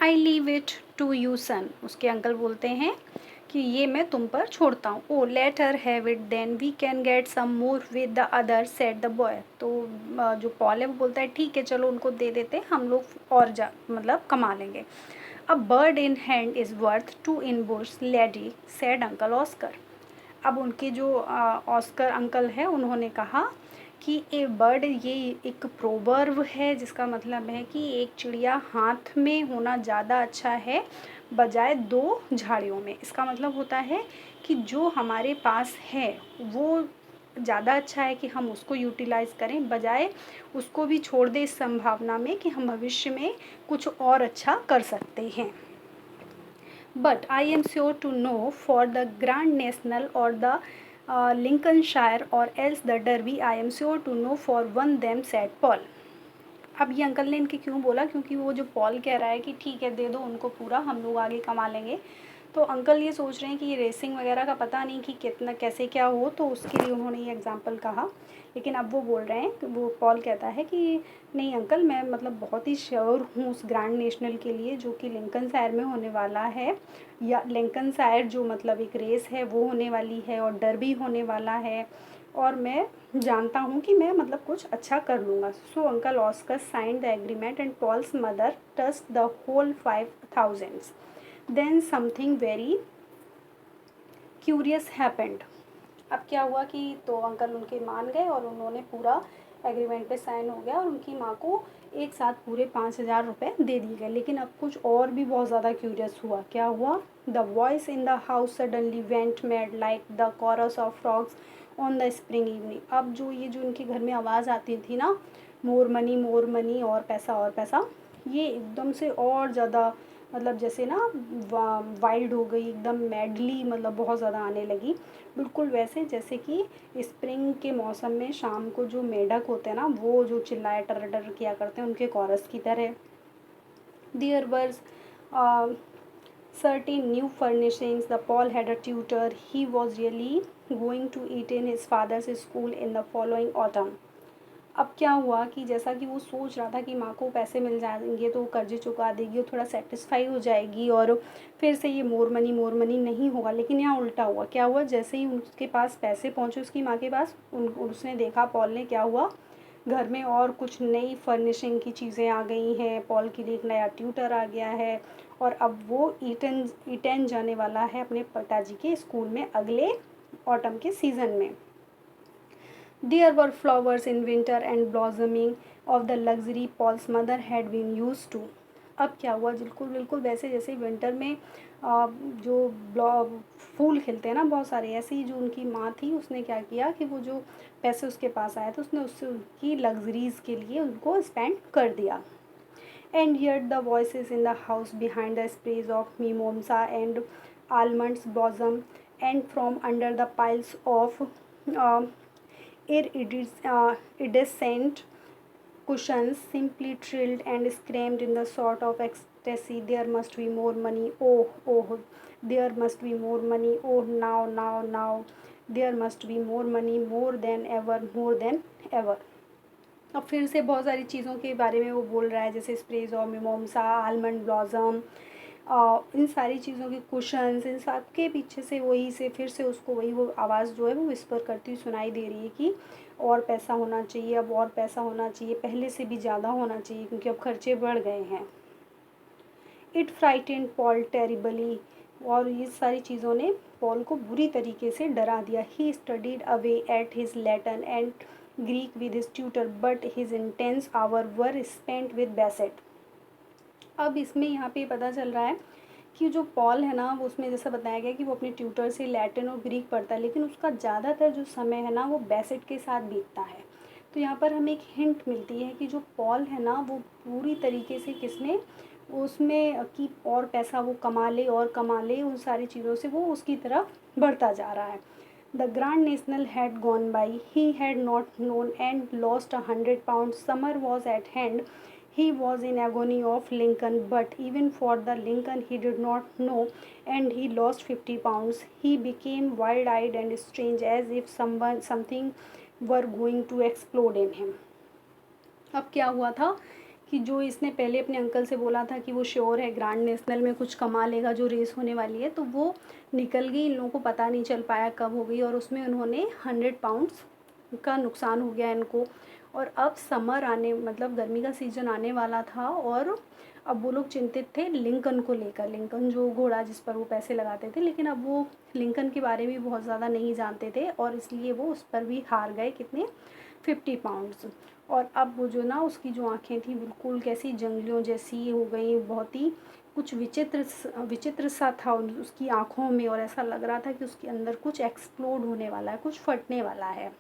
I leave it to you son, उसके uncle बोलते हैं कि ये मैं तुम पर छोड़ता हूँ। Oh let her have it then we can get some more with the other said the boy. तो जो पॉल है वो बोलता है ठीक है चलो उनको दे देते हैं, हम लोग और जा मतलब कमा लेंगे। A bird in hand is worth two in bush lady said uncle Oscar. अब उनके जो ऑस्कर अंकल है उन्होंने कहा कि ए बर्ड, ये एक प्रोवर्ब है जिसका मतलब है कि एक चिड़िया हाथ में होना ज़्यादा अच्छा है बजाय दो झाड़ियों में। इसका मतलब होता है कि जो हमारे पास है वो ज़्यादा अच्छा है कि हम उसको यूटिलाइज़ करें बजाय उसको भी छोड़ दें इस संभावना में कि हम भविष्य में कुछ और अच्छा कर सकते हैं। But I am sure to know for the Grand National or the Lincolnshire or else the Derby, I am sure to know for one them said Paul। अब ये अंकल ने इनके क्यों बोला, क्योंकि वो जो पॉल कह रहा है कि ठीक है दे दो उनको पूरा, हम लोग आगे कमा लेंगे। तो अंकल ये सोच रहे हैं कि ये रेसिंग वगैरह का पता नहीं कि कितना कैसे क्या हो, तो उसके लिए उन्होंने ये एग्जांपल कहा। लेकिन अब वो बोल रहे हैं कि वो पॉल कहता है कि नहीं अंकल, मैं मतलब बहुत ही श्योर हूँ उस ग्रैंड नेशनल के लिए जो कि लिंकनशायर में होने वाला है, या लिंकनशायर जो मतलब एक रेस है वो होने वाली है और डर्बी होने वाला है, और मैं जानता हूँ कि मैं मतलब कुछ अच्छा कर लूँगा। So uncle Oscar sign the agreement and Paul's mother touched the whole 5,000। Then something very curious happened. अब क्या हुआ कि तो अंकल उनके मान गए और उन्होंने पूरा एग्रीमेंट पे साइन हो गया और उनकी माँ को एक साथ पूरे 5,000 रुपये दे दिए गए। लेकिन अब कुछ और भी बहुत ज़्यादा क्यूरियस हुआ। क्या हुआ? The voice in the house suddenly went made like the chorus of frogs on the spring evening. अब जो ये जो इनके घर में आवाज़ आती थी ना, मोर मनी और पैसा और पैसा, ये एकदम से और ज़्यादा मतलब जैसे ना वाइल्ड हो गई, एकदम मैडली, मतलब बहुत ज़्यादा आने लगी। बिल्कुल वैसे जैसे कि स्प्रिंग के मौसम में शाम को जो मेढक होते हैं ना, वो जो चिल्लाए टर टर किया करते हैं, उनके कॉरस की तरह। There were certain new furnishings. The Paul had a tutor. He was really going to eat in his father's school in the following autumn. अब क्या हुआ कि जैसा कि वो सोच रहा था कि माँ को पैसे मिल जाएंगे तो वो कर्जे चुका देगी और थोड़ा सेटिस्फाई हो जाएगी और फिर से ये मोर मनी नहीं होगा, लेकिन यहाँ उल्टा हुआ। क्या हुआ? जैसे ही उसके पास पैसे पहुँचे उसकी माँ के पास, उसने देखा पॉल ने, क्या हुआ, घर में और कुछ नई फर्निशिंग की चीज़ें आ गई हैं, पॉल के लिए एक नया ट्यूटर आ गया है और अब वो ईटन जाने वाला है अपने पिताजी के स्कूल में अगले ऑटम के सीज़न में। There were flowers in winter and blossoming of the luxury Paul's mother had been used to। अब क्या हुआ? बिल्कुल बिल्कुल वैसे जैसे विंटर में जो फूल खिलते हैं ना बहुत सारे, ऐसे ही जो उनकी माँ थी उसने क्या किया कि वो जो पैसे उसके पास आए थे उसने उससे उनकी लग्जरीज़ के लिए उनको स्पेंड कर दिया। And yet the voices in the house behind the sprays of mimosa and almonds blossom and from under the piles of uh, iridescent cushions simply trilled and screamed in the sort of ecstasy, there must be more money, oh, oh, there must be more money, oh, now, there must be more money, more than ever। अब फिर से बहुत सारी चीज़ों के बारे में वो बोल रहा है, जैसे स्प्रेज और मिमोमसा, आलमंड ब्लॉसम, इन सारी चीज़ों के कुशन्स, इन सब के पीछे से वही से फिर से उसको वही वो आवाज़ जो है वो विस्पर करती हुई सुनाई दे रही है कि और पैसा होना चाहिए, अब और पैसा होना चाहिए, पहले से भी ज़्यादा होना चाहिए क्योंकि अब खर्चे बढ़ गए हैं। इट फ्राइटेंड पॉल टेरिबली, और ये सारी चीज़ों ने पॉल को बुरी तरीके से डरा दिया। He studied away at his Latin and Greek with his tutor but his intense hour were spent with Basset. अब इसमें यहाँ पे पता चल रहा है कि जो पॉल है ना वो उसमें जैसा बताया गया कि वो अपने ट्यूटर से लैटिन और ग्रीक पढ़ता है, लेकिन उसका ज़्यादातर जो समय है ना वो बैसेट के साथ बीतता है। तो यहाँ पर हमें एक हिंट मिलती है कि जो पॉल है ना वो पूरी तरीके से किसने उसमें कि और पैसा वो कमा ले उन सारी चीज़ों से वो उसकी तरफ बढ़ता जा रहा है। The grand national had gone by, he had not known and lost 100 pounds, summer was at hand, he was in agony of Lincoln, but even for the Lincoln he did not know, and he lost 50 pounds. He became wild eyed and strange as if something were going to explode in him। अब क्या हुआ था कि जो इसने पहले अपने uncle से बोला था कि वो श्योर है ग्रैंड नेशनल में कुछ कमा लेगा, जो रेस होने वाली है, तो वो निकल गई। इन लोगों को पता नहीं चल पाया कब हो गई, और उसमें उन्होंने 100 पाउंड्स का नुकसान हो गया इनको। और अब समर आने, मतलब गर्मी का सीज़न आने वाला था, और अब वो लोग चिंतित थे लिंकन को लेकर। लिंकन जो घोड़ा जिस पर वो पैसे लगाते थे, लेकिन अब वो लिंकन के बारे में बहुत ज़्यादा नहीं जानते थे, और इसलिए वो उस पर भी हार गए। कितने? 50 पाउंड्स। और अब वो जो ना, उसकी जो आँखें थी बिल्कुल कैसी जंगलियों जैसी हो गई, बहुत ही कुछ विचित्र सा था उसकी आँखों में, और ऐसा लग रहा था कि उसके अंदर कुछ एक्सप्लोड होने वाला है, कुछ फटने वाला है।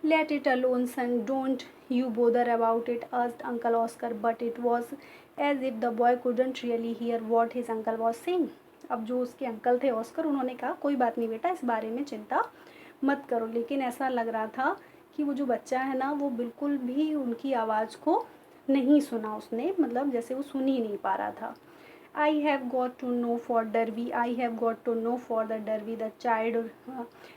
Let it alone, son. Don't you bother about it, asked Uncle Oscar, but it was as if the boy couldn't really hear what his uncle was saying. अब जो उसके अंकल थे ऑस्कर, उन्होंने कहा कोई बात नहीं बेटा, इस बारे में चिंता मत करो। लेकिन ऐसा लग रहा था कि वो जो बच्चा है ना, वो बिल्कुल भी उनकी आवाज़ को नहीं सुना उसने, मतलब जैसे वो सुन ही नहीं पा रहा था। I have got to know for Derby. I have got to know for the Derby. The child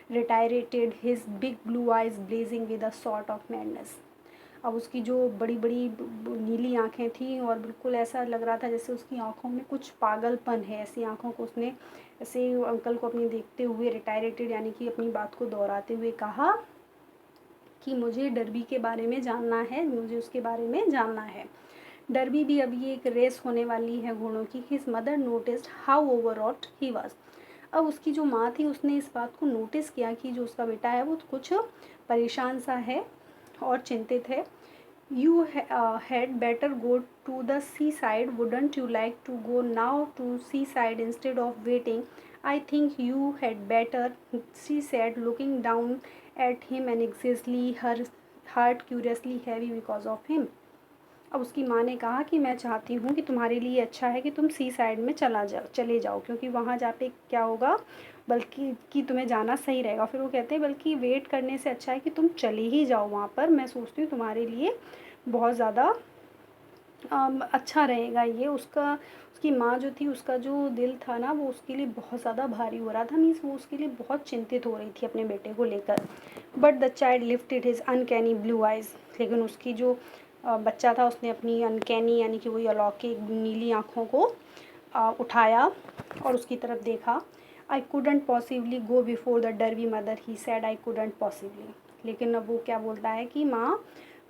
reiterated, his big blue eyes blazing with a sort of madness. अब उसकी जो बड़ी बड़ी नीली आँखें थीं, और बिल्कुल ऐसा लग रहा था जैसे उसकी आँखों में कुछ पागलपन है। ऐसी आँखों को उसने ऐसे अंकल को अपनी देखते हुए रिटायरेटेड यानी कि अपनी बात को दोहराते हुए कहा कि मुझे डर्बी के बारे में जानना है, मुझे उसके बारे में जानना है। डर्बी भी अभी एक रेस होने वाली है घोड़ों की। His mother noticed how overwrought he was. अब उसकी जो माँ थी, उसने इस बात को नोटिस किया कि जो उसका बेटा है वो कुछ परेशान सा है और चिंतित है। You had better go to the seaside, wouldn't you like to go now to seaside instead of waiting? I think you had better, she said looking down at him and exactly her heart curiously heavy because of him. अब उसकी माँ ने कहा कि मैं चाहती हूँ कि तुम्हारे लिए अच्छा है कि तुम सी साइड में चले जाओ, क्योंकि वहाँ जा पे क्या होगा, बल्कि कि तुम्हें जाना सही रहेगा। फिर वो कहते हैं बल्कि वेट करने से अच्छा है कि तुम चले ही जाओ वहाँ पर, मैं सोचती हूँ तुम्हारे लिए बहुत ज़्यादा अच्छा रहेगा ये। उसकी माँ जो थी, उसका जो दिल था ना, वो उसके लिए बहुत ज़्यादा भारी हो रहा था। मीन्स वो उसके लिए बहुत चिंतित हो रही थी अपने बेटे को लेकर। But the child lifted his uncanny blue eyes, लेकिन उसकी जो बच्चा था, उसने अपनी अनकैनी यानी कि वही अलौकिक नीली आँखों को उठाया और उसकी तरफ देखा। आई couldn't possibly go before the derby mother, he said I couldn't possibly। लेकिन अब वो क्या बोलता है कि माँ,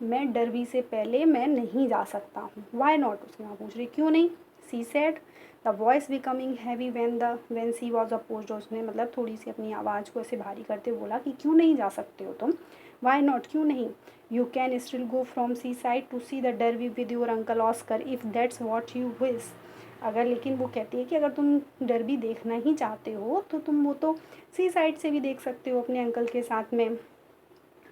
मैं डर्बी से पहले मैं नहीं जा सकता हूँ। वाई नॉट, उसकी माँ पूछ रही क्यों नहीं। She said, the voice becoming heavy when she was opposed. उसने मतलब थोड़ी सी अपनी आवाज़ को ऐसे भारी करते हुए बोला कि क्यों नहीं जा सकते हो तुम, वाई नॉट, क्यों नहीं। You can still go from seaside to see the Derby with your uncle Oscar if that's what you wish. अगर, लेकिन वो कहती है कि अगर तुम डर्बी देखना ही चाहते हो तो तुम वो तो सी साइड से भी देख सकते हो अपने अंकल के साथ में।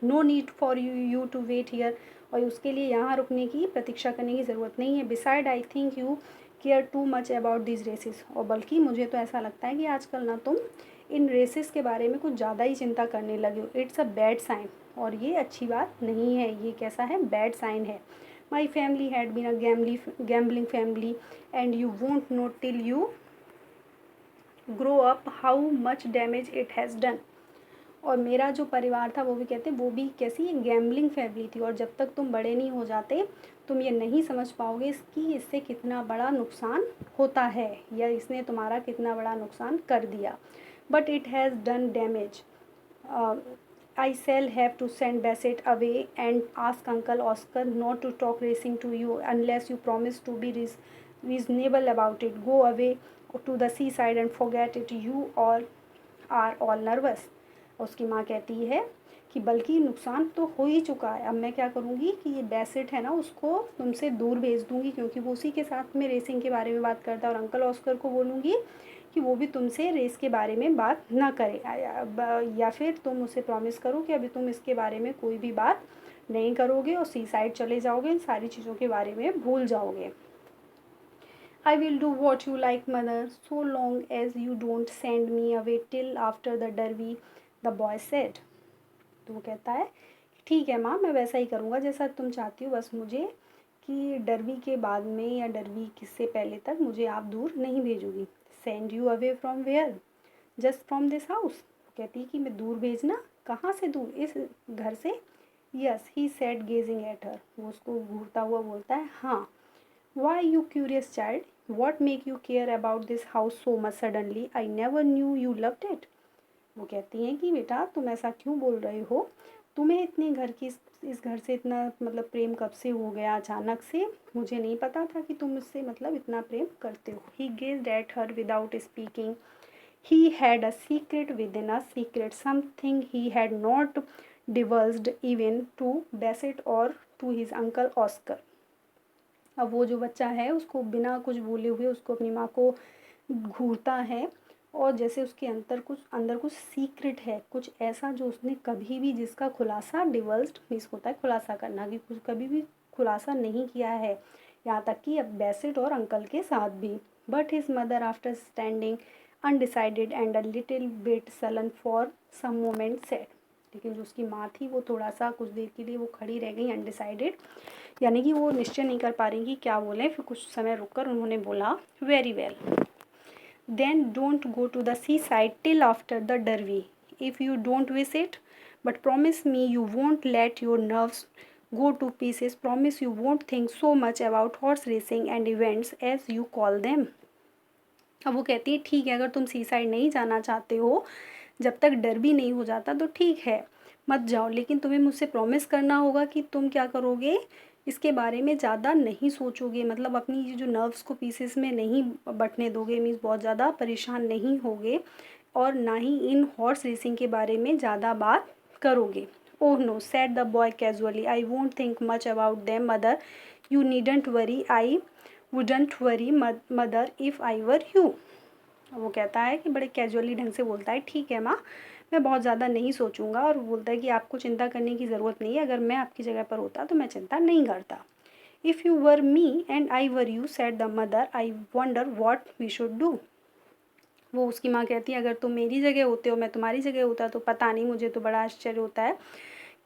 No need for you to wait here, और उसके लिए यहाँ रुकने की प्रतीक्षा करने की ज़रूरत नहीं है। Beside I think you care too much about this races, और बल्कि मुझे तो ऐसा लगता है कि आजकल ना तुम इन रेसेस के बारे में कुछ ज़्यादा ही चिंता करने लगे हो। इट्स अ बैड साइन, और ये अच्छी बात नहीं है। ये कैसा है, बैड साइन है। My family had been a gambling family and you won't know till you grow up how much damage it has done. और मेरा जो परिवार था, वो भी कहते, वो भी कैसी गैम्बलिंग फैमिली थी, और जब तक तुम बड़े नहीं हो जाते तुम ये नहीं समझ पाओगे इसकी इससे कितना बड़ा नुकसान होता है, या इसने तुम्हारा कितना बड़ा नुकसान कर दिया। But it has done damage. I shall have to send Bassett away and ask Uncle Oscar not to talk racing to you unless you promise to be reasonable about it. Go away to the seaside and forget it. You all are all nervous. उसकी माँ कहती है कि बल्कि नुकसान तो हो ही चुका है, अब मैं क्या करूँगी कि ये बेसेट है ना, उसको तुमसे दूर भेज दूँगी, क्योंकि वो उसी के साथ में रेसिंग के बारे में बात करता है। और अंकल ऑस्कर को बोलूँगी कि वो भी तुमसे रेस के बारे में बात ना करे, या फिर तुम उसे प्रॉमिस करो कि अभी तुम इसके बारे में कोई भी बात नहीं करोगे और सी साइड चले जाओगे, इन सारी चीज़ों के बारे में भूल जाओगे। I will do what you like, mother, so long as you don't send me away till after the derby, the boy said. तो वो कहता है ठीक है माँ, मैं वैसा ही करूँगा जैसा तुम चाहती हो, बस मुझे कि डर्बी के बाद में या डर्बी किससे पहले तक मुझे आप दूर नहीं भेजोगी। Send you away from where, just from this house. कहती कि मैं दूर भेजना, कहाँ से दूर, इस घर से, yes he said gazing at her, वो उसको घूरता हुआ बोलता है हाँ. Why you curious child, what make you care about this house so much suddenly, I never knew you loved it. वो कहती हैं कि बेटा तुम ऐसा क्यों बोल रहे हो, तुम्हें इतने घर की इस घर से इतना मतलब प्रेम कब से हो गया अचानक से, मुझे नहीं पता था कि तुम इससे मतलब इतना प्रेम करते हो. He gazed at her without speaking. He had a secret within a secret, something he had not divulged even to Bassett और to his uncle Oscar. अब वो जो बच्चा है उसको बिना कुछ बोले हुए उसको अपनी माँ को घूरता है, और जैसे उसके अंदर कुछ सीक्रेट है, कुछ ऐसा जो उसने कभी भी जिसका खुलासा डिवल्स्ड मीन्स होता है खुलासा करना, कि कुछ कभी भी खुलासा नहीं किया है, यहाँ तक कि अब बेसिट और अंकल के साथ भी. But his mother after standing undecided and a little bit sullen for some moment said. लेकिन जो उसकी माँ थी वो थोड़ा सा कुछ देर के लिए वो खड़ी रह गई अनडिसाइडेड, यानी कि वो निश्चय नहीं कर पा रही कि क्या बोलें. फिर कुछ समय रुककर उन्होंने बोला very well, then don't go to the seaside till after the Derby if you don't wish it, but promise me you won't let your nerves go to pieces, promise you won't think so much about horse racing and events as you call them. अब वो कहती है ठीक है, अगर तुम सी side नहीं जाना चाहते हो, जब तक डर भी नहीं हो जाता तो ठीक है मत जाओ, लेकिन तुम्हें मुझसे प्रॉमिस करना होगा कि तुम क्या करोगे, इसके बारे में ज़्यादा नहीं सोचोगे, मतलब अपनी ये जो नर्व्स को पीसेस में नहीं बंटने दोगे, मीन्स बहुत ज़्यादा परेशान नहीं होगे, और ना ही इन हॉर्स रेसिंग के बारे में ज़्यादा बात करोगे. Oh no said the boy casually, I won't think much about them mother, you needn't worry, I wouldn't worry mother if I were you. वो कहता है कि बड़े कैजुअली ढंग से बोलता है ठीक है माँ, मैं बहुत ज़्यादा नहीं सोचूंगा, और बोलता है कि आपको चिंता करने की ज़रूरत नहीं है, अगर मैं आपकी जगह पर होता तो मैं चिंता नहीं करता. If you were me and I were you said the mother, I wonder what we should do. वो उसकी माँ कहती है अगर तुम मेरी जगह होते हो, मैं तुम्हारी जगह होता तो पता नहीं, मुझे तो बड़ा आश्चर्य होता है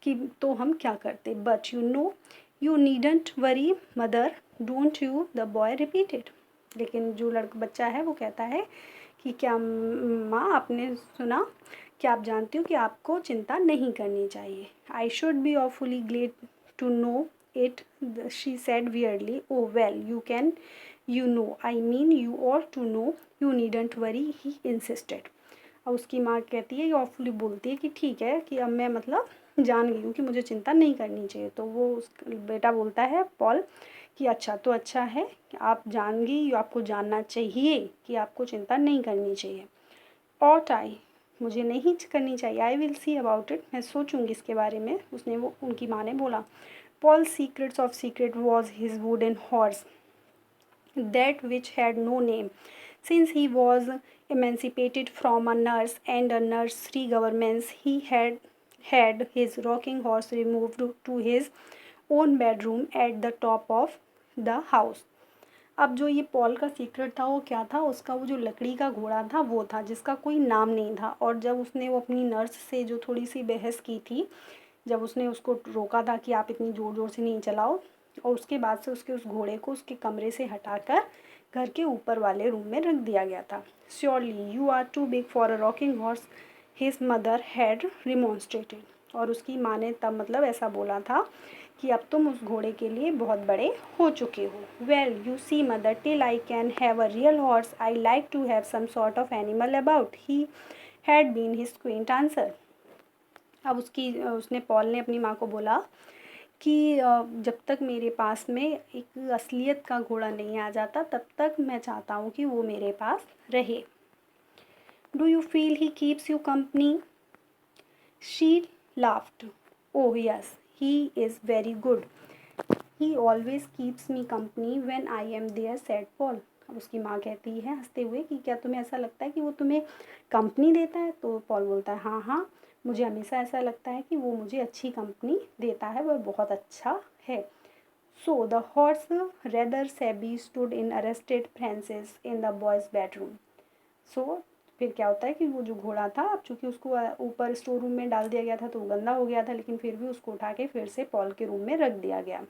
कि तो हम क्या करते. But you know you needn't worry mother don't you, the boy repeated. लेकिन जो लड़का बच्चा है वो कहता है कि क्या माँ आपने सुना, क्या आप जानती हो कि आपको चिंता नहीं करनी चाहिए. I should be awfully glad to know it, she said weirdly. Oh well you can you know, I mean you ought to know, you needn't worry, he insisted. और उसकी माँ कहती है, ऑफुली बोलती है कि ठीक है कि अब मैं मतलब जान गई हूँ कि मुझे चिंता नहीं करनी चाहिए. तो वो उस बेटा बोलता है पॉल कि अच्छा तो अच्छा है कि आप जान गई, आपको जानना चाहिए कि आपको चिंता नहीं करनी चाहिए. ऑट आई, मुझे नहीं करनी चाहिए. I will see about it, मैं सोचूंगी इसके बारे में, उसने वो उनकी माँ ने बोला. Paul secrets of secret was his wooden horse, that which had no name, since he was emancipated from a nurse and a nursery governments. He had his rocking horse removed to his own bedroom at the top of the house. अब जो ये Paul का secret था वो क्या था, उसका वो जो लकड़ी का घोड़ा था वो था जिसका कोई नाम नहीं था. और जब उसने वो अपनी नर्स से जो थोड़ी सी बहस की थी, जब उसने उसको रोका था कि आप इतनी ज़ोर ज़ोर से नहीं चलाओ, और उसके बाद से उसके उस घोड़े को उसके कमरे से हटाकर घर के ऊपर वाले रूम में रख दिया गया था. Surely you are too big for a rocking horse, his mother had remonstrated. और उसकी माँ ने तब मतलब ऐसा बोला था कि अब तुम उस घोड़े के लिए बहुत बड़े हो चुके हो. Well you see mother, till I can have a real horse I like to have some sort of animal about, he had been his quaint answer. अब उसने पॉल ने अपनी माँ को बोला कि जब तक मेरे पास में एक असलियत का घोड़ा नहीं आ जाता तब तक मैं चाहता हूँ कि वो मेरे पास रहे. Do you feel he keeps you company, she laughed. Oh yes he is very good, he always keeps me company when I am there said Paul. अब उसकी माँ कहती है हंसते हुए कि क्या तुम्हें ऐसा लगता है कि वो तुम्हें कंपनी देता है. तो पॉल बोलता है हाँ हाँ, मुझे हमेशा ऐसा लगता है कि वो मुझे अच्छी कंपनी देता है, वह बहुत अच्छा है. So the horse rather shabby stood in arrested prance in the boy's bedroom. सो फिर क्या होता है कि वो जो घोड़ा था, अब चूंकि उसको ऊपर स्टोर रूम में डाल दिया गया था तो वो गंदा हो गया था, लेकिन फिर भी उसको उठा के फिर से पॉल के रूम में रख दिया गया.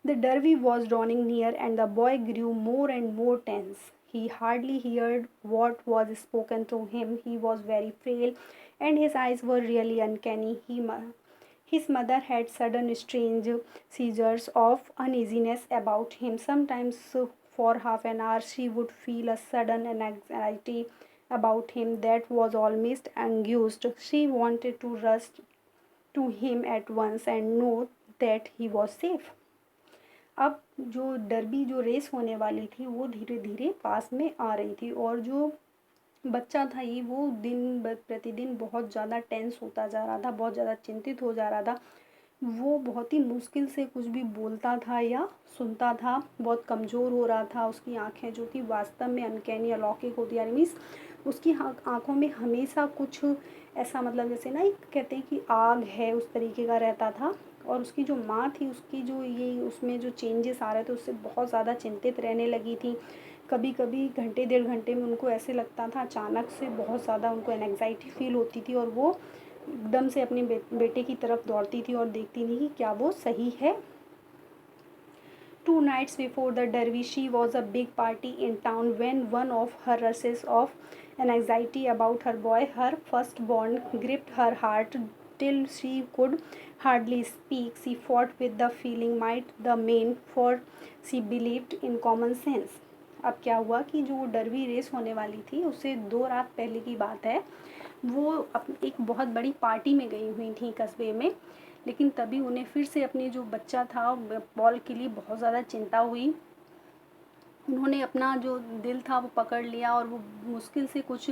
The derby was drawing near, and the boy grew more and more tense. He hardly heard what was spoken to him. He was very frail, and his eyes were really uncanny. His mother had sudden strange seizures of uneasiness about him. Sometimes for half an hour she would feel a sudden anxiety about him that was almost anguished. She wanted to rush to him at once and know that he was safe. अब जो derby जो race होने वाली थी वो धीरे धीरे पास में आ रही थी और जो बच्चा था ये वो दिन प्रतिदिन बहुत ज़्यादा टेंस होता जा रहा था, बहुत ज़्यादा चिंतित हो जा रहा था। वो बहुत ही मुश्किल से कुछ भी बोलता था या सुनता था, बहुत कमज़ोर हो रहा था। उसकी आँखें जो थी वास्तव में अनकैनी अलौकिक होती यानी मीन्स उसकी आँखों में हमेशा कुछ ऐसा मतलब जैसे ना एक कहते हैं कि आग है उस तरीके का रहता था। और उसकी जो माँ थी उसकी जो ये उसमें जो चेंजेस आ रहे थे उससे बहुत ज़्यादा चिंतित रहने लगी थी। कभी कभी घंटे डेढ़ घंटे में उनको ऐसे लगता था अचानक से बहुत ज़्यादा उनको एंग्जाइटी फील होती थी और वो एकदम से अपने बेटे की तरफ दौड़ती थी और देखती थी कि क्या वो सही है। 2 nights before the derby, she was a big party in town when one of her rushes of anxiety about her boy, her firstborn, gripped her heart till she could hardly speak. She fought with the feeling might the main, for she believed in common sense. अब क्या हुआ कि जो derby race होने वाली थी उससे 2 रात पहले की बात है। वो एक बहुत बड़ी पार्टी में गई हुई थी कस्बे में, लेकिन तभी उन्हें फिर से अपनी जो बच्चा था बॉल के लिए बहुत ज़्यादा चिंता हुई। उन्होंने अपना जो दिल था वो पकड़ लिया और वो मुश्किल से कुछ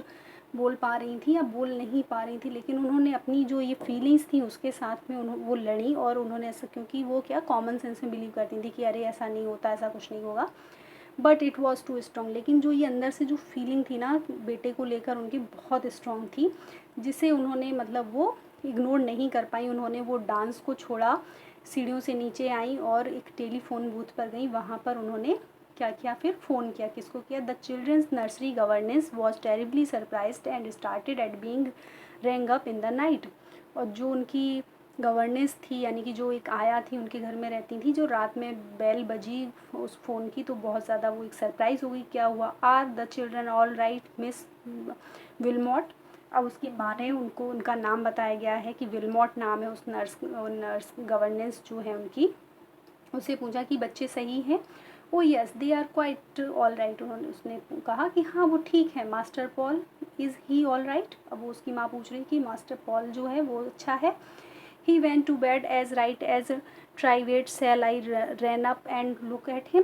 बोल पा रही थी या बोल नहीं पा रही थी, लेकिन उन्होंने अपनी जो ये फीलिंग्स थी उसके साथ में वो लड़ी और उन्होंने ऐसा क्योंकि वो क्या कॉमन सेंस में बिलीव करती थी कि अरे ऐसा नहीं होता, ऐसा कुछ नहीं होगा, but it was too strong. लेकिन जो ये अंदर से जो फीलिंग थी ना बेटे को लेकर उनकी बहुत स्ट्रॉन्ग थी, जिसे उन्होंने मतलब वो इग्नोर नहीं कर पाई। उन्होंने वो डांस को छोड़ा, सीढ़ियों से नीचे आई और एक टेलीफोन बूथ पर गई। वहाँ पर उन्होंने क्या किया, फिर फ़ोन किया। किसको किया? The children's nursery governance was terribly surprised and started at being rang up in the night. और जो उनकी गवर्नेंस थी यानी कि जो एक आया थी उनके घर में रहती थी, जो रात में बेल बजी उस फ़ोन की तो बहुत ज़्यादा वो एक सरप्राइज़ हो गई। क्या हुआ? Are the children all right Miss Wilmot. अब उसकी माँ ने उनको उनका नाम बताया गया है कि विलमॉट नाम है उस नर्स गवर्नेंस जो है उनकी। उससे पूछा कि बच्चे सही हैं? Oh yes they are quite all right. उसने कहा कि हाँ वो ठीक है। Master Paul is he all right? अब वो उसकी माँ पूछ रही कि मास्टर पॉल जो है वो अच्छा है। He went to bed as right as trivet sell I ran up and look at him.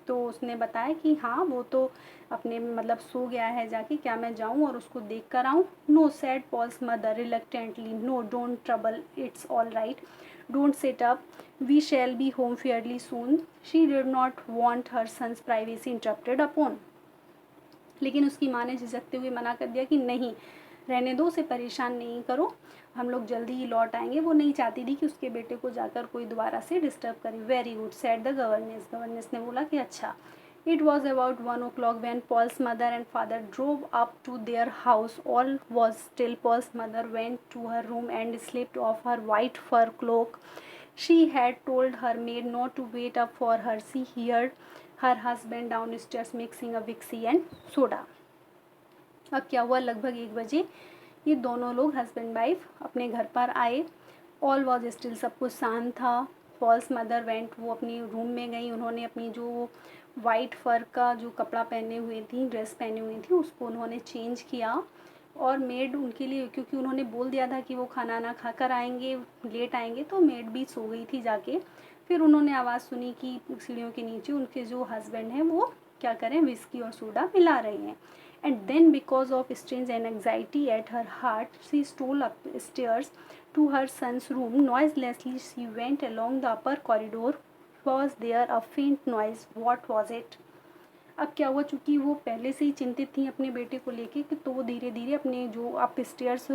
तो उसने बताया कि हाँ वो तो अपने मतलब सो गया है जाके, क्या मैं जाऊँ और उसको देख कर आऊँ? No said Paul's mother reluctantly, no don't trouble, it's all right, don't sit up, we shall be home fairly soon. She did not want her son's privacy interrupted upon. लेकिन उसकी माँ ने झिझकते हुए मना कर दिया कि नहीं, रहने दो, उसे परेशान नहीं करो, हम लोग जल्दी ही लौट आएंगे। वो नहीं चाहती थी कि उसके बेटे को जाकर कोई दोबारा से डिस्टर्ब करे। Very good said the governance. Governance ने बोला कि अच्छा। It was about 1 o'clock when Paul's mother and father drove up to their house. All was still. Paul's mother went to her room and slipped off her white fur cloak. She had told her maid not to wait up for her. She heard her husband downstairs mixing a Vixie and soda. अब क्या हुआ? लगभग 1 बजे ये दोनों लोग husband wife अपने घर पर आए। ऑल वॉज स्टिल, सब कुछ शांत था। पॉल्स मदर वेंट, वो अपनी रूम में गई। उन्होंने अपनी जो वाइट फर का जो कपड़ा पहने हुई थी, ड्रेस पहनी हुई थी, उसको उन्होंने चेंज किया। और मेड उनके लिए, क्योंकि उन्होंने बोल दिया था कि वो खाना ना खा कर आएंगे, लेट आएंगे, तो मेड भी सो गई थी जाके। फिर उन्होंने आवाज़ सुनी कि सीढ़ियों के नीचे उनके जो हस्बैंड हैं वो क्या करें, विस्की और सोडा मिला रहे हैं। And then because of strange anxiety at her heart, she stole upstairs to her son's room. Noiselessly she went along the upper corridor. Was there a faint noise? What was it? अब क्या हुआ, चूँकि वो पहले से ही चिंतित थी अपने बेटे को लेके कि तो वो धीरे धीरे अपने जो अप स्टेयर्स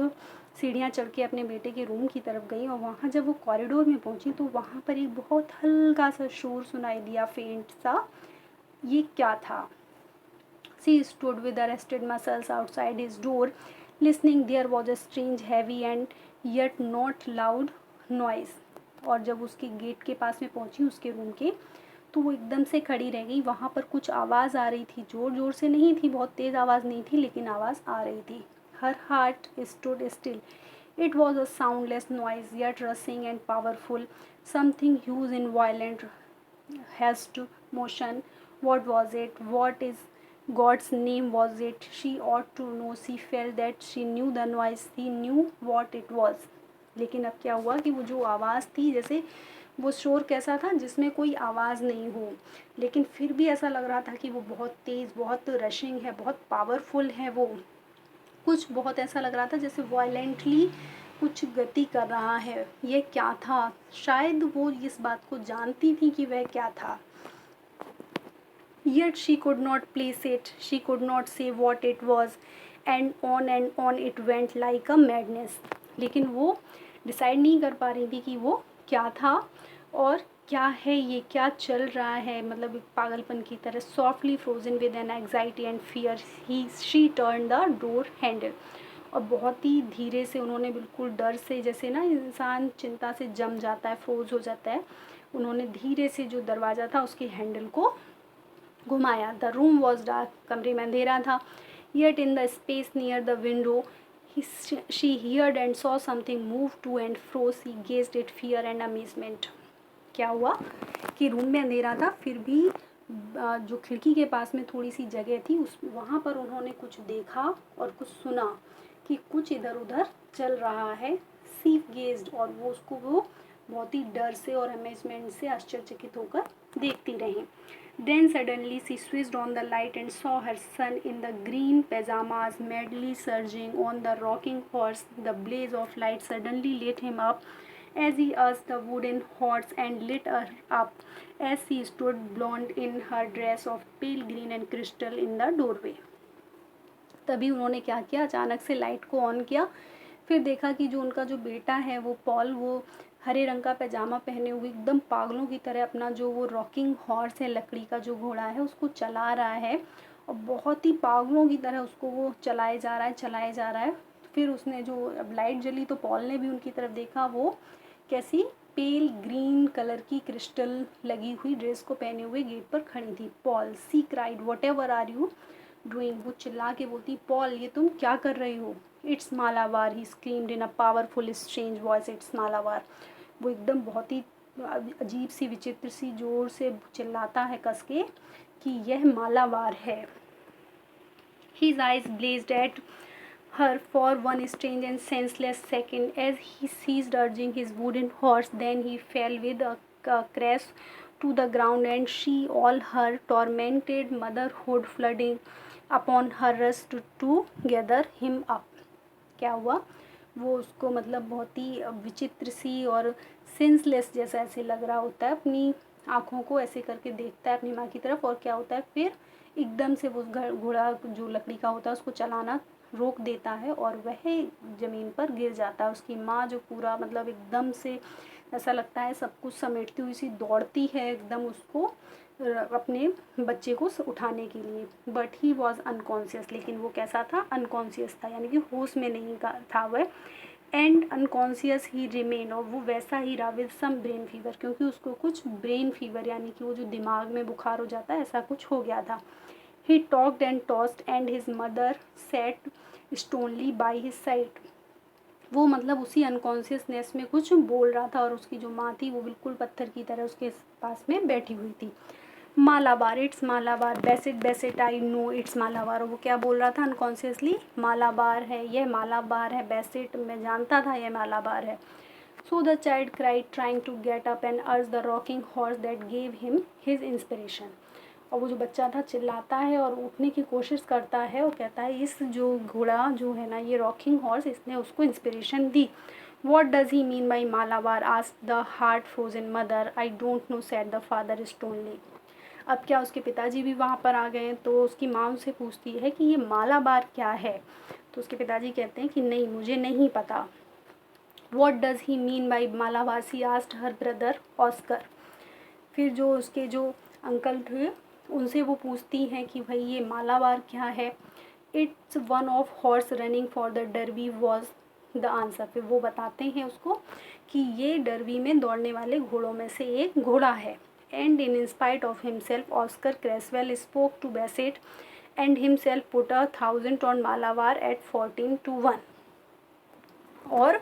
सीढ़ियाँ चढ़ के अपने बेटे के रूम की तरफ गई। और वहाँ जब वो कॉरिडोर में पहुँची तो वहाँ पर एक बहुत हल्का सा शोर सुनाई दिया, फेंट सा। ये क्या था? She stood with arrested muscles outside his door, listening. There was a strange, heavy and yet not loud noise. और जब उसके गेट के पास में पहुंची उसके रूम के, तो वो एकदम से खड़ी रह गई। वहाँ पर कुछ आवाज़ आ रही थी, ज़ोर ज़ोर से नहीं थी, बहुत तेज़ आवाज़ नहीं थी, लेकिन आवाज़ आ रही थी। Her heart stood still, It was a soundless noise, yet rushing and powerful, something huge and violent, hasty motion. What was it? What is God's name was it? She ought to know. She felt that she knew the noise. She knew what it was. लेकिन अब क्या हुआ कि वो जो आवाज़ थी, जैसे वो शोर कैसा था जिसमें कोई आवाज़ नहीं हो, लेकिन फिर भी ऐसा लग रहा था कि वो बहुत तेज़, बहुत रशिंग है, बहुत पावरफुल है। वो कुछ बहुत ऐसा लग रहा था जैसे वायलेंटली कुछ गति कर रहा है। ये क्या था? शायद वो इस बात को जानती थी कि वह क्या था। Yet she could not place it, she could not say what it was, and on it went like a madness. लेकिन वो डिसाइड नहीं कर पा रही थी कि वो क्या था और क्या है, ये क्या चल रहा है, मतलब एक पागलपन की तरह। Softly frozen with an anxiety and fear he she turn the door handle. और बहुत ही धीरे से उन्होंने, बिल्कुल डर से, जैसे ना इंसान चिंता से जम जाता है, फ्रोज हो जाता है, उन्होंने धीरे से जो दरवाज़ा था उसके हैंडल को घुमाया। द रूम वॉज डार्क, कमरे में अंधेरा था। Yet in the space near the window she heard and saw something move to and fro. She gazed it fear and amazement. क्या हुआ कि रूम में अंधेरा था, फिर भी जो खिड़की के पास में थोड़ी सी जगह थी, उस वहाँ पर उन्होंने कुछ देखा और कुछ सुना कि कुछ इधर उधर चल रहा है। सी गेज्ड, और वो उसको वो बहुत ही डर से और अमेजमेंट से आश्चर्यचकित होकर देखती रही। Then suddenly she switched on the light and saw her son in the green pajamas madly surging on the rocking horse. The blaze of light suddenly lit him up as he urged the wooden horse and lit her up as she stood blonde in her dress of pale green and crystal in the doorway. तभी उन्होंने क्या किया, अचानक से light को on किया। फिर देखा कि जो उनका जो बेटा है वो पॉल, वो हरे रंग का पैजामा पहने हुए एकदम पागलों की तरह अपना जो वो रॉकिंग हॉर्स है, लकड़ी का जो घोड़ा है, उसको चला रहा है और बहुत ही पागलों की तरह उसको वो चलाए जा रहा है, चलाए जा रहा है। फिर उसने जो अब लाइट जली तो पॉल ने भी उनकी तरफ देखा। वो कैसी पेल ग्रीन कलर की क्रिस्टल लगी हुई ड्रेस को पहने हुए गेट पर खड़ी थी। Paul, she cried, what ever are you doing. वो चिल्ला के बोलती, पॉल ये तुम क्या कर रही हो? It's Malabar, he screamed in a powerful strange voice, it's Malabar. वो एकदम बहुत ही अजीब सी, विचित्र सी जोर से चिल्लाता है कस के कि यह मालाबार है। His eyes blazed at her for one strange and senseless second as he ceased urging his wooden horse. Then he fell with a crash to the ground, and she, all her tormented motherhood flooding upon her, rushed to gather him up. क्या हुआ? वो उसको मतलब बहुत ही विचित्र सी और senseless जैसा ऐसे लग रहा होता है, अपनी आँखों को ऐसे करके देखता है अपनी माँ की तरफ, और क्या होता है फिर एकदम से वो घोड़ा जो लकड़ी का होता है उसको चलाना रोक देता है और वह ज़मीन पर गिर जाता है। उसकी माँ जो पूरा मतलब एकदम से ऐसा लगता है सब कुछ समेटती हुई सी दौड़ती है एकदम उसको अपने बच्चे को उठाने के लिए। बट ही वॉज अनकॉन्शियस, लेकिन वो कैसा था? अनकॉन्शियस था, यानी कि होश में नहीं था वह। एंड अनकॉन्शियस ही रिमेन, और वो वैसा ही रहा विद सम ब्रेन फीवर, क्योंकि उसको कुछ ब्रेन फीवर यानी कि वो जो दिमाग में बुखार हो जाता है ऐसा कुछ हो गया था। He talked and tossed and his mother sat stonily by his side. वो मतलब उसी अनकॉन्शियसनेस में कुछ बोल रहा था और उसकी जो माँ थी वो बिल्कुल पत्थर की तरह उसके पास में बैठी हुई थी। Malabar, it's Malabar, Bassett Bassett I know it's Malabar. वो क्या बोल रहा था अनकॉन्शियसली? मालाबार है, यह मालाबार है, बेसिट, मैं जानता था यह मालाबार है। So the child cried trying to get up and urge the rocking horse that gave him his inspiration. और वो जो बच्चा था चिल्लाता है और उठने की कोशिश करता है और कहता है इस जो घोड़ा जो है ना, ये रॉकिंग हॉर्स, इसने उसको इंस्पिरेशन दी। What does he mean by Malabar? Asked the heart frozen mother. I don't know, said the father stonily. अब क्या उसके पिताजी भी वहाँ पर आ गए, तो उसकी माँ उनसे पूछती है कि ये मालाबार क्या है? तो उसके पिताजी कहते हैं कि नहीं, मुझे नहीं पता। What does he mean by Malabar? She asked her brother Oscar. फिर जो उसके जो अंकल थे उनसे वो पूछती हैं कि भाई ये मालाबार क्या है? It's one of horse running for the derby was the answer. फिर वो बताते हैं उसको कि ये डरबी में दौड़ने वाले घोड़ों में से एक घोड़ा है। And in spite of himself, Oscar Creswell spoke to Bassett and himself put 1,000 on Malabar at 14-1. और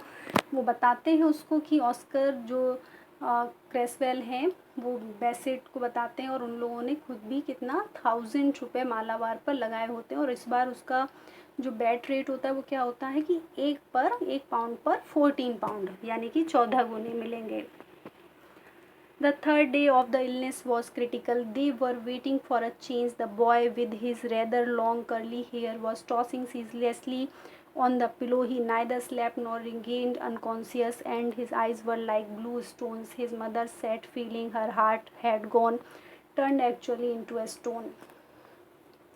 वो बताते हैं उसको कि ऑस्कर जो क्रेसवेल हैं वो बेसेट को बताते हैं, और उन लोगों ने खुद भी कितना 1000 रुपये मालाबार पर लगाए होते हैं। और इस बार उसका जो बेट रेट होता है वो क्या होता है कि 1 पाउंड पर 14 पाउंड, यानी कि 14 गुने मिलेंगे। The third day of the illness was critical. They were waiting for a change. The boy, with his rather long curly hair, was tossing ceaselessly on the pillow. He neither slept nor remained unconscious, and his eyes were like blue stones. His mother sat feeling her heart had gone, turned actually into a stone.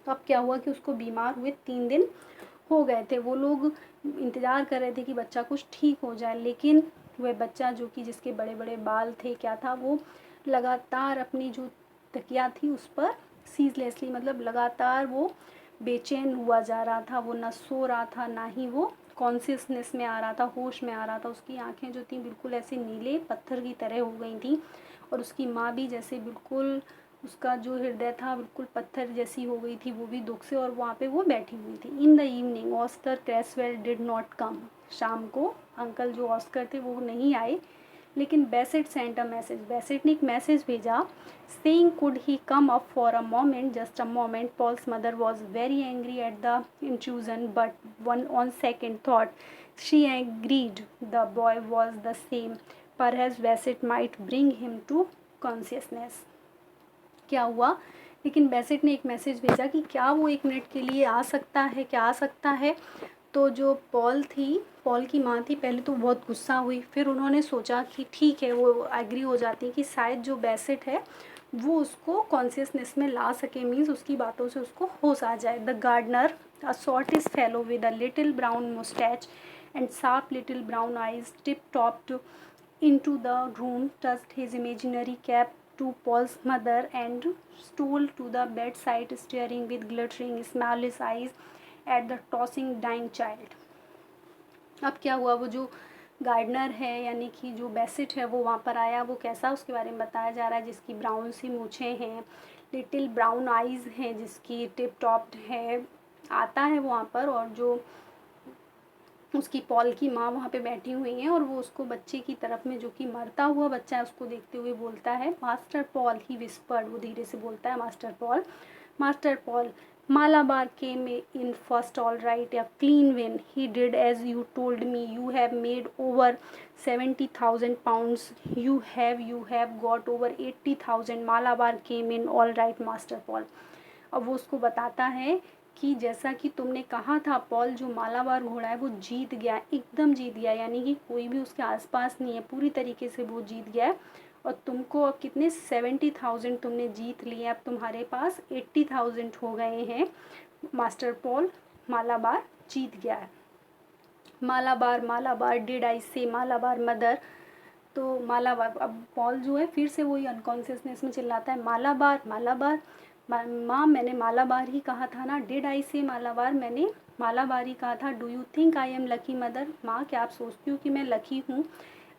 अब क्या हुआ कि उसको बीमार हुए 3 दिन हो गए थे। वो लोग इंतज़ार कर रहे थे कि बच्चा कुछ ठीक हो जाए, लेकिन वह बच्चा जो कि जिसके बड़े बड़े बाल थे, क्या था, वो लगातार अपनी जो तकिया थी उस पर सीजलेसली, मतलब लगातार वो बेचैन हुआ जा रहा था। वो ना सो रहा था, ना ही वो कॉन्शियसनेस में आ रहा था, होश में आ रहा था। उसकी आंखें जो थी बिल्कुल ऐसे नीले पत्थर की तरह हो गई थी, और उसकी माँ भी जैसे बिल्कुल, उसका जो हृदय था बिल्कुल पत्थर जैसी हो गई थी, वो भी दुख से, और वहाँ पे वो बैठी हुई थी। In the evening Oscar Cresswell did not come. शाम को अंकल जो ऑस्कर थे वो नहीं आए, लेकिन बेसेट सेंट अ मैसेज, बेसेट ने एक मैसेज भेजा, saying could he come up for a moment, just a moment. Paul's mother was very angry at the intrusion, but one on second thought she agreed the boy was the same, perhaps Bassett might bring him to consciousness. क्या हुआ, लेकिन बेसेट ने एक message भेजा कि क्या वो 1 minute के लिए आ सकता है, क्या आ सकता है। तो जो पॉल थी, पॉल की माँ थी, पहले तो बहुत गुस्सा हुई, फिर उन्होंने सोचा कि ठीक है, वो एग्री हो जाती कि शायद जो बेसेट है वो उसको कॉन्शियसनेस में ला सके, मीन्स उसकी बातों से उसको होश आ जाए। The gardener, a shortish fellow with a little brown moustache and sharp little brown eyes, tiptoed into the room, touched his imaginary cap to Paul's mother, and stole to the bedside, staring with glittering, smileless eyes at the tossing dying child. अब क्या हुआ, वो जो gardener है यानी कि जो बेसिट है वो वहाँ पर आया। वो कैसा, उसके बारे में बताया जा रहा है, जिसकी ब्राउन सी मूछें हैं, लिटिल ब्राउन आइज़ हैं, जिसकी टिप टॉप्ड है। आता है वो वहाँ पर, और जो उसकी पॉल की माँ वहाँ पे बैठी हुई हैं, और वो उसको बच्चे की तरफ में, जो कि मरता हुआ बच्चा है, उसको देखते हुए बोलता है, मास्टर पॉल, ही विस्पर्ड, वो धीरे से बोलता है, master Paul, master Paul, Malabar came in first, all right, a clean win. He did as you told me. You have made over 70,000 pounds. You have got over 80,000. Malabar came in all right, Master Paul. अब वो उसको बताता है कि जैसा कि तुमने कहा था पॉल, जो मालाबार घोड़ा है वो जीत गया, एकदम जीत गया, यानी कि कोई भी उसके आसपास नहीं है, पूरी तरीके से वो जीत गया है। और तुमको अब कितने 70,000 तुमने जीत लिए, अब तुम्हारे पास 80,000 हो गए हैं। मास्टर पॉल, मालाबार जीत गया है। मालाबार, मालाबार, डिड आई से मालाबार मदर। तो मालाबार, अब पॉल जो है फिर से वही अनकॉन्शियसनेस में चिल्लाता है, मालाबार, मालाबार, माँ मैंने मालाबार ही कहा था ना, डिड आई से मालाबार, मैंने मालाबार ही कहा था। Do you think I am lucky mother, माँ क्या आप सोचती हो कि मैं लकी हूँ।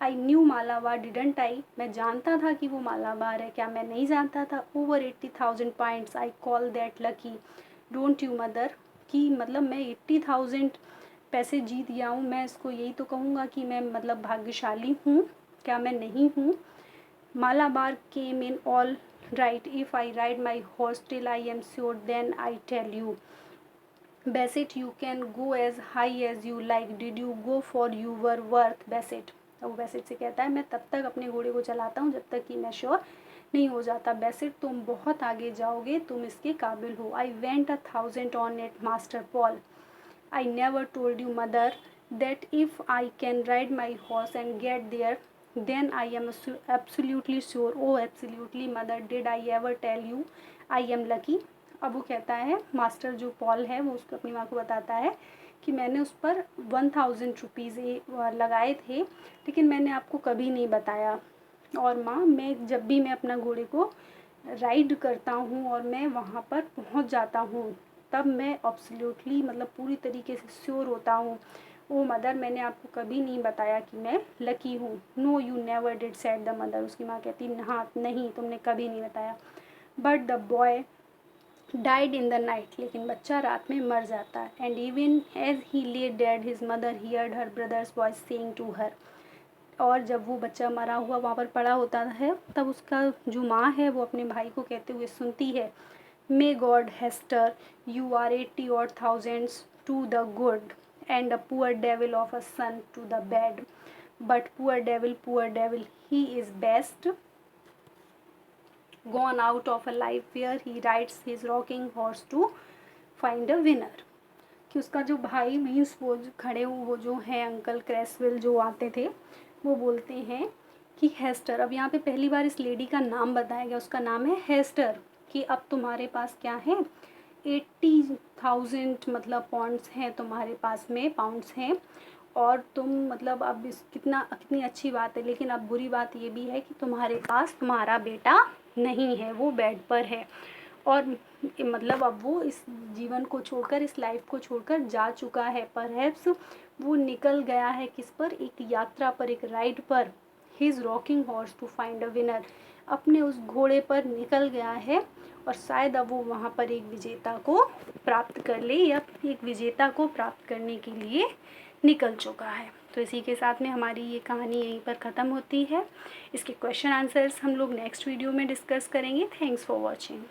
I knew Malabar didn't I, मैं जानता था कि वो मालाबार है, क्या मैं नहीं जानता था। Over 80,000 points, I call that lucky, don't you mother, कि मतलब मैं 80,000 पैसे जीत गया हूँ, मैं इसको यही तो कहूँगा कि मैं मतलब भाग्यशाली हूँ, क्या मैं नहीं हूँ। Malabar came in all right, if I ride my horse till I am sure, then I tell you Bassett, you can go as high as you like, did you go for your worth Bassett. वो Bassett से कहता है, मैं तब तक अपने घोड़े को चलाता हूँ जब तक कि मैं श्योर नहीं हो जाता। बेसिट, तुम बहुत आगे जाओगे, तुम इसके काबिल हो। I went 1,000 on it master Paul, I never told you, mother, that if I can ride my horse and get there, then I am absolutely sure. Oh, absolutely, mother, did I ever tell you I am lucky? अब वो कहता है, master जो Paul है वो उसको अपनी माँ को बताता है कि मैंने उस पर 1,000 रुपीज़ लगाए थे, लेकिन मैंने आपको कभी नहीं बताया। और माँ, मैं जब भी मैं अपना घोड़े को राइड करता हूँ और मैं वहाँ पर पहुँच जाता हूँ, तब मैं एब्सोल्युटली मतलब पूरी तरीके से श्योर होता हूँ। ओ मदर, मैंने आपको कभी नहीं बताया कि मैं लकी हूँ। No you never did, said the mother, उसकी माँ कहती हाँ नहीं, तुमने कभी नहीं बताया। But the boy died in the night, लेकिन बच्चा रात में मर जाता है। And even as he lay dead his mother heard her brother's voice saying to her, और जब वो बच्चा मरा हुआ वहाँ पर पड़ा होता है तब उसका जो माँ है वो अपने भाई को कहते हुए सुनती है, may God Hester you are 80 or thousands to the good and a poor devil of a son to the bad, but poor devil he is best gone out of a life where he rides his rocking horse to find a winner। कि उसका जो भाई means वो जो खड़े हुए वो जो है अंकल क्रेसवेल जो आते थे, वो बोलते हैं कि हेस्टर, अब यहाँ पे पहली बार इस लेडी का नाम बताया गया, उसका नाम है हेस्टर, कि अब तुम्हारे पास क्या है 80,000 मतलब पॉइंट्स हैं तुम्हारे पास में, पाउंड्स हैं, और तुम मतलब अब इस कितनी अच्छी बात है, लेकिन अब बुरी बात ये भी है कि तुम्हारे पास तुम्हारा बेटा नहीं है, वो बेड पर है, और मतलब अब वो इस जीवन को छोड़कर, इस लाइफ को छोड़कर जा चुका है। परहैप्स वो निकल गया है किस पर, एक यात्रा पर, एक राइड पर, his rocking horse to find a winner, अपने उस घोड़े पर निकल गया है, और शायद अब वो वहाँ पर एक विजेता को प्राप्त कर ले, या एक विजेता को प्राप्त करने के लिए निकल चुका है। तो इसी के साथ में हमारी ये कहानी यहीं पर ख़त्म होती है। इसके क्वेश्चन आंसर्स हम लोग नेक्स्ट वीडियो में डिस्कस करेंगे। Thanks for watching.